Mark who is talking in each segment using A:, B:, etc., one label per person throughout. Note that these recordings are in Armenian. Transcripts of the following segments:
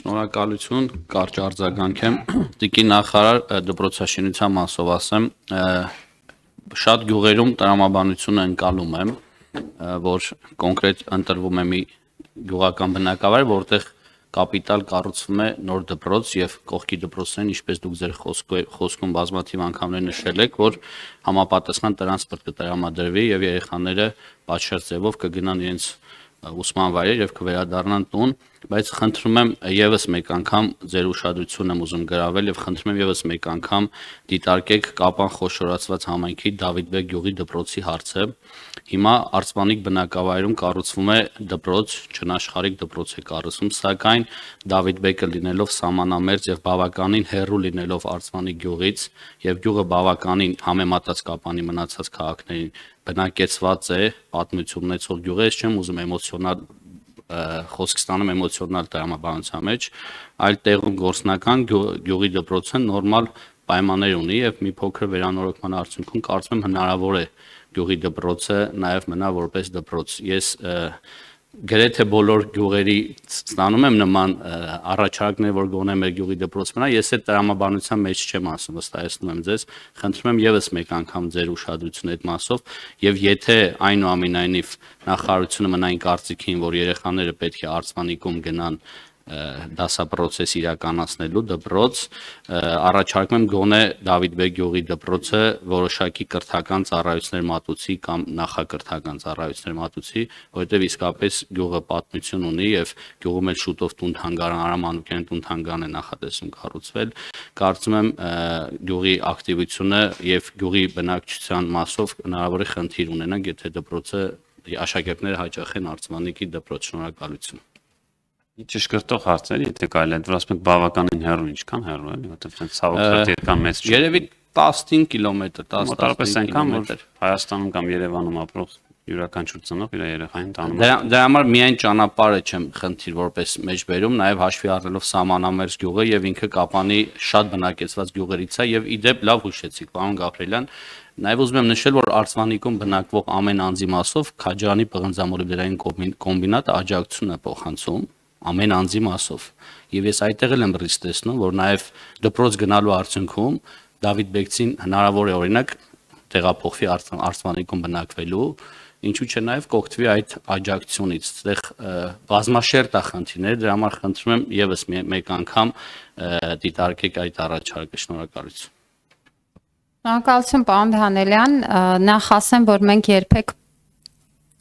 A: Շնորհակալություն, կարճ արձագանք եմ, տիկին նախարար դպրոցաշինության մասով ասեմ, շատ գյուղերում տրամաբանությունը ընկալում եմ, որ կոնկրետ ընտրվում է մի գյուղական բնակավայր, որտեղ կապիտալ կառուցվում է նոր դպրոց եւ կողքի դպրոցներն, ինչպես դուք ձեր խոսքում բազմաթիվ անգամներ նշել եք, որ համապատասխան տրանսպորտ կտրամադրվի եւ երեխաները պատշաճ ձևով կգնան իրենց ուսման վայրեր եւ կվերադառնան տուն, բայց խնդրում եմ եւս մեկ անգամ ձեր ուշադրությունն եմ ուզում գրավել եւ խնդրում եմ եւս մեկ անգամ դիտարկեք Կապան խոշորացված համայնքի Դավիթբեկ գյուղի դպրոցի հարցը։ Հիմա Արցվանիկ բնակավայրում կառուցվում է դպրոց, Չնաշխարհիկ դպրոց է կառուցվում, սակայն Դավիթբեկը լինելով սահմանամերձ եւ բավականին հեռու լինելով Արցվանիկ գյուղից եւ գյուղը բավականին համեմատած Կապանի մնացած քաղաքներին բնակեցված է, պատմություն ունեցող գյուղ է, չեմ ուզում էմոցիոնալ խոսք ստանում էմոցիոնալ տրամաբանության մեջ, այլ տեղում գործնական գյուղի դպրոցը նորմալ պայմաններ ունի եւ մի փոքր վերանորոգման արդյունքում կարծում եմ հնարավոր է գյուղի դպրոցը նաեւ մնա որպես դպրոց։ Ես գրեթե բոլոր գյուղերի ստանում եմ նման առաջարկներ, որ գոնե մեր գյուղի դպրոց մնա, ես այդ տրամաբանության մեջ չեմ ասում, վստահեցնում եմ ձեզ, խնդրում եմ եւս մեկ անգամ ձեր ուշադրությունը այդ մասով եւ եթե այնուամենայնիվ նախարարությունը մնային կարծիքին, որ երեխաները պետք է Արցվանիկում գնան դասապրոցես իրականացնելու դպրոց, առաջարկում եմ գոնե Դավիթբեկ գյուղի դպրոցը որոշակի կրթական ծառայություններ մատուցի կամ նախակրթական ծառայություններ մատուցի, որովհետև իսկապես գյուղը պատմություն ունի եւ գյուղում էլ շուտով տուն-թանգարան, Արամ Մանուկյանի տուն-թանգարան է նախատեսում կառուցվել։ Կարծում եմ գյուղի ակտիվությունը եւ գյուղի բնակչության մասով հնարավոր է խնդիր ունենանք, եթե դպրոցը աշակերտները հաճախեն Արցվանիկի դպրոց։ Շնորհակալություն։
B: Ճշգրտող հարցեր, եթե կարելի է, որ ասում եք բավականին հեռու, ինչքան հեռու է, որովհետև ցավոք երկան մեծ չէ։
A: Երևի 15 կիլոմետր, 10
B: մոտավորապես այնքան, որ Հայաստանում կամ Երևանում ապրող յուրաքանչյուր ծնող իր երեխային տանում է։
A: Դրա համար միայն ճանապարհը չեմ խնդիր որպես մեջբերում, նաև հաշվի առնելով սահմանամերձ գյուղը եւ ինքը Կապանի շատ բնակեցված գյուղերից է եւ իդեպ լավ հուշեցիք, պարոն Գաբրելյան, նաև ուզում եմ նշել, որ Արցվանիկում բնակվող ամեն անձի մասով Քաջարանի պղնձամոլիբդերային կոմբինատը աջակցություն է փոխանցում ամեն անձի մասով։ Եվ ես այդտեղ եմ ռիսկ տեսնում, որ նաև դպրոց գնալու արդյունքում Դավիթբեկցին հնարավոր է օրինակ տեղափոխվի Արցվանիկում բնակվելու, ինչու՞ չէ նաև կօգտվի այդ աջակցությունից։ Այդտեղ բազմաշերտ է խնդիրները, դրա համար խնդրում եմ եւս մեկ անգամ դիտարկեք այդ առաջարկը։ Շնորհակալություն։
C: Շնորհակալություն, պարոն Դանելյան, նախ ասեմ, որ մենք երբեք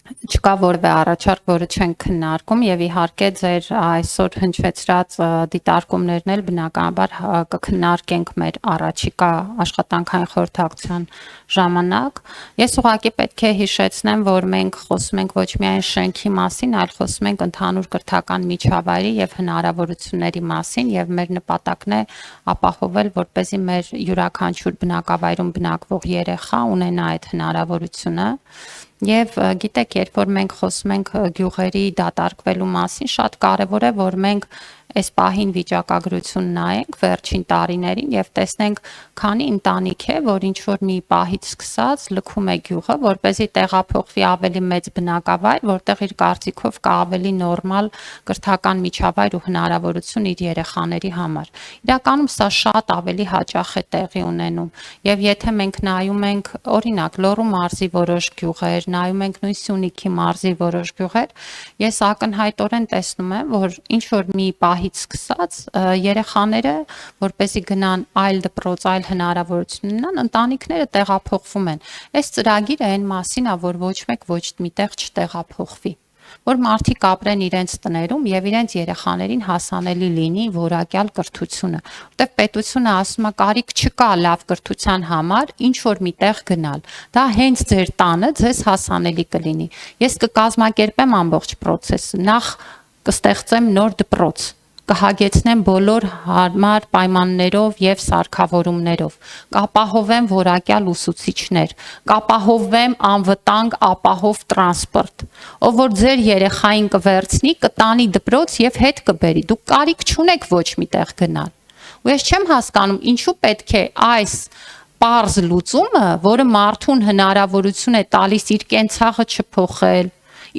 C: չկա որևէ առաջարկ, որը չենք քննարկում եւ իհարկե ձեր այսօր հնչեցրած դիտարկումներն էլ բնականաբար կքննարկենք մեր առաջիկա աշխատանքային խորհրդակցության ժամանակ։ Ես ուղղակի պետք է հիշեցնեմ, որ մենք խոսում ենք ոչ միայն շենքի մասին, այլ խոսում ենք ընդհանուր կրթական միջավայրի եւ հնարավորությունների մասին եւ մեր նպատակն է ապահովել, որպեսզի մեր յուրաքանչյուր բնակավայրում բնակվող երեխա ունենա այդ հնարավորությունը։ Եվ գիտեք, երբ որ մենք խոսում ենք գյուղերի դատարկվելու մասին, շատ կարևոր է, որ մենք այս պահին վիճակագրություն նայենք վերջին տարիներին եւ տեսնենք քանի ընտանիք է, որ ինչ որ մի պահից սկսած լքում է գյուղը, որպեսզի տեղափոխվի ավելի մեծ բնակավայր, որտեղ իր կարծիքով կա ավելի նորմալ կրթական միջավայր ու հնարավորություն իր երեխաների համար։ Իրականում սա շատ ավելի հաճախ է տեղի ունենում։ Եվ եթե մենք նայում ենք, օրինակ, Լոռու մարզի որոշ գյուղեր, նայում ենք նույն Սյունիքի մարզի որոշ գյուղեր, ես ակնհայտորեն տեսնում եմ, որ ինչ որ մի պահից սկսած երեխաները, որպեսզի գնան այլ դպրոց, այլ հնարավորություն ունենան, ընտանիքները տեղափոխվում են։ Այս ծրագիրը այն մասին է, որ ոչ մեկ ոչ միտեղ չտեղափոխվի, որ մարդիկ ապրեն իրենց տներում եւ իրենց երեխաներին հասանելի լինի որակյալ կրթությունը, որտեղ պետությունը ասում է կարիք չկա լավ կրթության համար ինչ որ միտեղ գնալ, դա հենց ձեր տանը ձեզ հասանելի կլինի։ Ես կկազմակերպեմ ամբողջ process-ը, նախ կստեղծեմ նոր դպրոց, կհագեցնեմ բոլոր հարմար պայմաններով եւ սարքավորումներով, կապահովեմ որակյալ ուսուցիչներ, կապահովեմ անվտանգ ապահով տրանսպորտ, ով որ ձեր երեխային կվերցնի, կտանի դպրոց եւ հետ կբերի։ Դուք կարիք չունեք ոչ միտեղ գնալ։ Ու ես չեմ հասկանում, ինչու պետք է այս պարզ լուծումը, որը մարդուն հնարավորություն է տալիս իր կենցաղը չփոխել,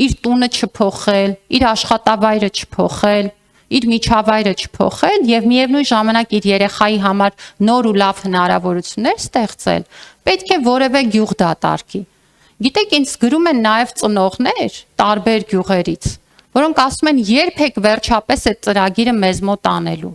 C: իր տունը չփոխել, իր աշխատավայրը չփոխել, իր միջավայրը չփոխել եւ միևնույն ժամանակ իր երեխայի համար նոր ու լավ հնարավորություններ ստեղծել, պետք է որևէ գյուղ դատարկի։ Գիտեք, ինձ գրում են նաեւ ծնողներ տարբեր գյուղերից, որոնք ասում են երբեք վերջապես այդ ծրագիրը մեզ մոտ անելու։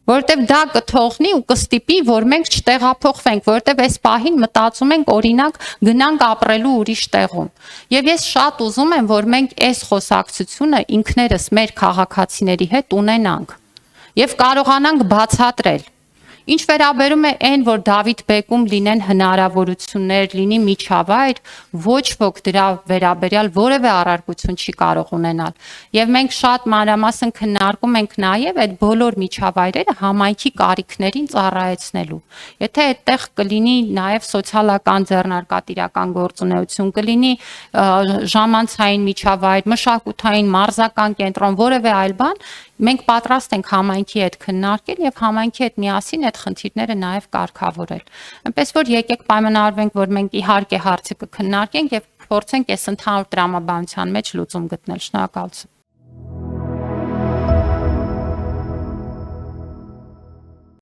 C: Որտեւ դա կթողնի ու կստիպի, որ մենք չտեղափոխվենք, որտեւ այս պահին մտածում ենք օրինակ գնանք ապրելու ուրիշ տեղում։ Եվ ես շատ ուզում եմ, որ մենք այս խոսակցությունը ինքներս մեր քաղաքացիների հետ ունենանք եւ կարողանանք բացատրել։ Ինչ վերաբերում է այն, որ Դավիթ բեկում լինեն հնարավորություններ, լինի միջավայր, ոչ ոք դրա վերաբերյալ որևէ առարկություն չի կարող ունենալ։ Եվ մենք շատ մանրամասն քննարկում ենք նաև այդ բոլոր միջավայրերը համայնքի կարիքներին ծառայեցնելու։ Եթե այդտեղ կլինի նաև սոցիալական ձեռնարկատիրական գործունեություն, կլինի ժամանցային միջավայր, մշակութային, մարզական կենտրոն, որևէ այլ բան, մենք պատրաստ ենք համայնքի հետ քննարկել եւ համայնքի հետ միասին այդ խնդիրները նաեւ կարգավորել։ Այնպես որ եկեք պայմանավորվենք, որ մենք իհարկե հարցը կքննարկենք եւ փորձենք այս ընդհանուր տրամաբանության մեջ լուծում գտնել։ Շնորհակալություն։